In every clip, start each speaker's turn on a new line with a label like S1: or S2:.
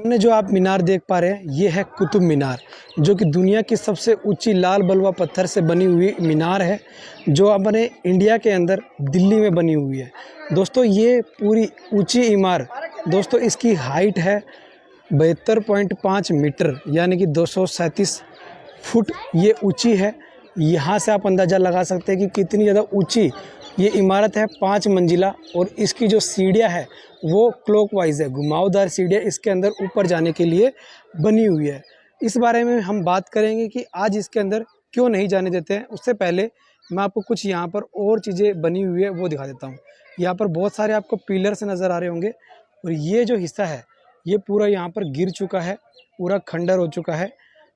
S1: सामने जो आप मीनार देख पा रहे हैं ये है कुतुब मीनार, जो कि दुनिया की सबसे ऊंची लाल बलुआ पत्थर से बनी हुई मीनार है, जो अपने इंडिया के अंदर दिल्ली में बनी हुई है। दोस्तों ये पूरी ऊंची इमारत, दोस्तों इसकी हाइट है 72.5 मीटर यानी कि 237 फुट ये ऊंची है। यहाँ से आप अंदाज़ा लगा सकते हैं कि कितनी ज़्यादा ऊंची ये इमारत है, 5 मंजिला। और इसकी जो सीढ़ियाँ है वो क्लॉकवाइज है, घुमावदार सीढ़ियाँ इसके अंदर ऊपर जाने के लिए बनी हुई है। इस बारे में हम बात करेंगे कि आज इसके अंदर क्यों नहीं जाने देते हैं। उससे पहले मैं आपको कुछ यहाँ पर और चीज़ें बनी हुई है वो दिखा देता हूँ। यहाँ पर बहुत सारे आपको पिलर्स नज़र आ रहे होंगे और ये जो हिस्सा है ये पूरा यहाँ पर गिर चुका है, पूरा खंडर हो चुका है।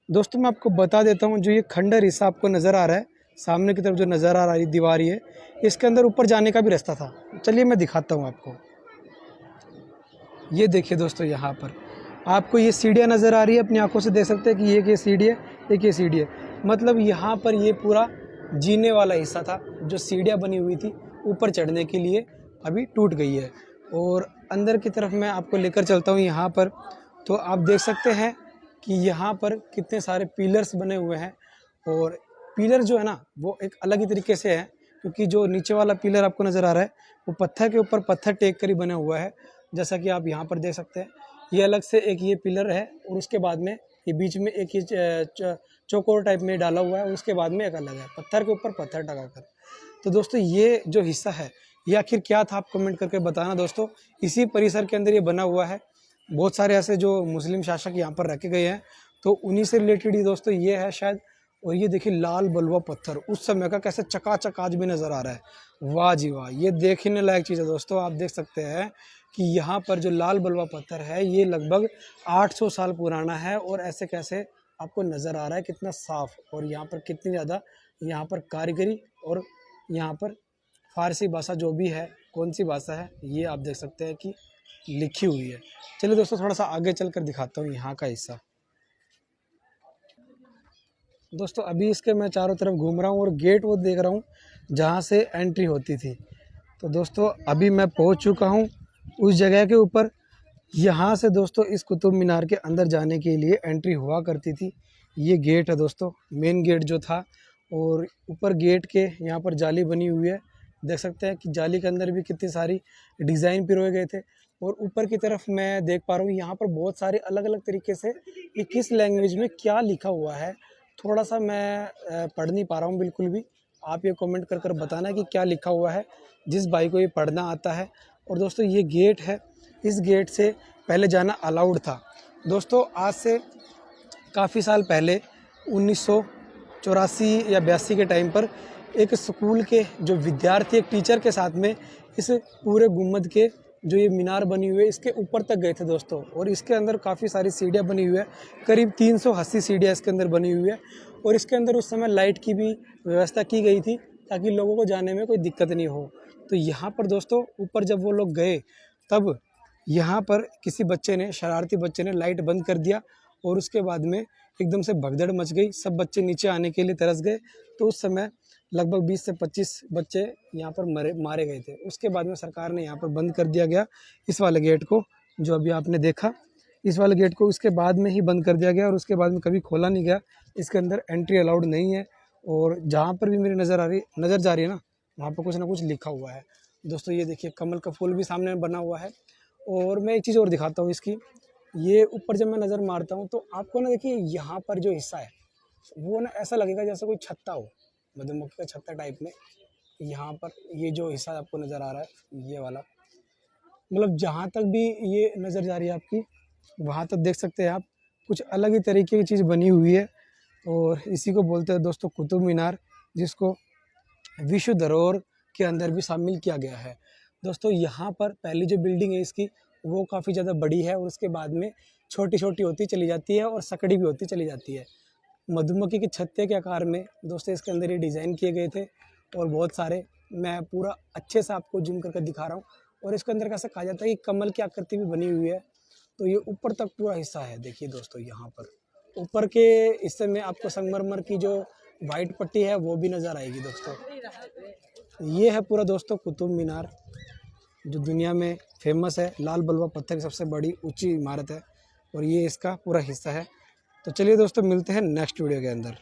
S1: दोस्तों मैं आपको बता देता हूँ, जो ये खंडर हिस्सा आपको नज़र आ रहा है सामने की तरफ, जो नज़र आ रही दीवार है, इसके अंदर ऊपर जाने का भी रास्ता था। चलिए मैं दिखाता हूँ आपको। ये देखिए दोस्तों, यहाँ पर आपको ये सीढ़ियाँ नज़र आ रही है, अपनी आंखों से देख सकते हैं कि एक ये सीढ़ी है, एक ये सीढ़ी है। मतलब यहाँ पर ये पूरा जीने वाला हिस्सा था, जो सीढ़ियाँ बनी हुई थी ऊपर चढ़ने के लिए, अभी टूट गई है। और अंदर की तरफ मैं आपको लेकर चलता हूँ यहाँ पर, तो आप देख सकते हैं कि यहाँ पर कितने सारे पिलर्स बने हुए हैं। और पिलर जो है ना वो एक अलग ही तरीके से है, क्योंकि जो नीचे वाला पिलर आपको नज़र आ रहा है वो पत्थर के ऊपर पत्थर टेक कर ही बना हुआ है, जैसा कि आप यहाँ पर देख सकते हैं। ये अलग से एक ये पिलर है और उसके बाद में ये बीच में एक ये चौकोर टाइप में डाला हुआ है, और उसके बाद में एक अलग है पत्थर के ऊपर पत्थर टका कर। तो दोस्तों ये जो हिस्सा है ये आखिर क्या था, आप कमेंट करके बताना दोस्तों। इसी परिसर के अंदर ये बना हुआ है। बहुत सारे ऐसे जो मुस्लिम शासक यहाँ पर रखे गए हैं, तो उन्हीं से रिलेटेड ही दोस्तों ये है शायद। और ये देखिए लाल बलुआ पत्थर उस समय का कैसे चकाचक आज भी नज़र आ रहा है। वाह जी वाह, ये देखने लायक चीज़ है दोस्तों। आप देख सकते हैं कि यहाँ पर जो लाल बलुआ पत्थर है ये लगभग 800 साल पुराना है, और ऐसे कैसे आपको नज़र आ रहा है कितना साफ। और यहाँ पर कितनी ज़्यादा यहाँ पर कारीगरी, और यहाँ पर फारसी भाषा जो भी है, कौन सी भाषा है ये आप देख सकते हैं कि लिखी हुई है। चलिए दोस्तों थोड़ा सा आगे चल कर दिखाता हूँ यहाँ का हिस्सा। दोस्तों अभी इसके मैं चारों तरफ घूम रहा हूँ और गेट वो देख रहा हूँ जहाँ से एंट्री होती थी। तो दोस्तों अभी मैं पहुँच चुका हूँ उस जगह के ऊपर। यहाँ से दोस्तों इस कुतुब मीनार के अंदर जाने के लिए एंट्री हुआ करती थी। ये गेट है दोस्तों, मेन गेट जो था। और ऊपर गेट के यहाँ पर जाली बनी हुई है, देख सकते हैं कि जाली के अंदर भी कितनी सारी डिज़ाइन पिरोए गए थे। और ऊपर की तरफ मैं देख पा रहा हूँ यहाँ पर बहुत सारे अलग अलग तरीके से ये किस लैंग्वेज में क्या लिखा हुआ है, थोड़ा सा मैं पढ़ नहीं पा रहा हूँ बिल्कुल भी। आप ये कमेंट कर बताना कि क्या लिखा हुआ है, जिस भाई को ये पढ़ना आता है। और दोस्तों ये गेट है, इस गेट से पहले जाना अलाउड था। दोस्तों आज से काफ़ी साल पहले 1984 या 82 के टाइम पर एक स्कूल के जो विद्यार्थी एक टीचर के साथ में इस पूरे गुम्बद के जो ये मीनार बनी हुई है इसके ऊपर तक गए थे दोस्तों। और इसके अंदर काफ़ी सारी सीढ़ियाँ बनी हुई है, करीब 380 सीढ़ियाँ इसके अंदर बनी हुई है। और इसके अंदर उस समय लाइट की भी व्यवस्था की गई थी, ताकि लोगों को जाने में कोई दिक्कत नहीं हो। तो यहाँ पर दोस्तों ऊपर जब वो लोग गए, तब यहाँ पर किसी बच्चे ने, शरारती बच्चे ने लाइट बंद कर दिया, और उसके बाद में एकदम से भगदड़ मच गई, सब बच्चे नीचे आने के लिए तरस गए। तो उस समय लगभग 20 से 25 बच्चे यहाँ पर मारे गए थे। उसके बाद में सरकार ने यहाँ पर बंद कर दिया गया इस वाले गेट को, जो अभी आपने देखा, इस वाले गेट को उसके बाद में ही बंद कर दिया गया, और उसके बाद में कभी खोला नहीं गया। इसके अंदर एंट्री अलाउड नहीं है। और जहाँ पर भी मेरी नज़र जा रही है ना, वहाँ पर कुछ ना कुछ लिखा हुआ है। दोस्तों ये देखिए कमल का फूल भी सामने बना हुआ है। और मैं एक चीज़ और दिखाता हूँ इसकी, ये ऊपर जब मैं नज़र मारता हूँ तो आपको ना देखिए यहाँ पर जो हिस्सा है वो ना ऐसा लगेगा जैसे कोई छत्ता हो, मधुमक्खी का छत्ता टाइप में। यहाँ पर ये जो हिस्सा आपको नज़र आ रहा है ये वाला, मतलब जहाँ तक भी ये नज़र जा रही है आपकी, वहाँ तक देख सकते हैं आप कुछ अलग ही तरीके की चीज़ बनी हुई है। और इसी को बोलते हैं दोस्तों कुतुब मीनार, जिसको विश्व धरोहर के अंदर भी शामिल किया गया है। दोस्तों यहाँ पर पहली जो बिल्डिंग है इसकी वो काफ़ी ज़्यादा बड़ी है, और उसके बाद में छोटी छोटी होती चली जाती है और सकड़ी भी होती चली जाती है। मधुमक्खी के छत्ते के आकार में दोस्तों इसके अंदर ये डिज़ाइन किए गए थे, और बहुत सारे, मैं पूरा अच्छे से आपको जूम करके दिखा रहा हूँ। और इसके अंदर कैसे कहा जाता है कि कमल की आकृति भी बनी हुई है। तो ये ऊपर तक पूरा हिस्सा है। देखिए दोस्तों यहाँ पर ऊपर के हिस्से में आपको संगमरमर की जो वाइट पट्टी है वो भी नज़र आएगी दोस्तों। ये है पूरा दोस्तों कुतुब मीनार, जो दुनिया में फेमस है, लाल बलुआ पत्थर की सबसे बड़ी ऊंची इमारत है। और ये इसका पूरा हिस्सा है। तो चलिए दोस्तों, मिलते हैं नेक्स्ट वीडियो के अंदर।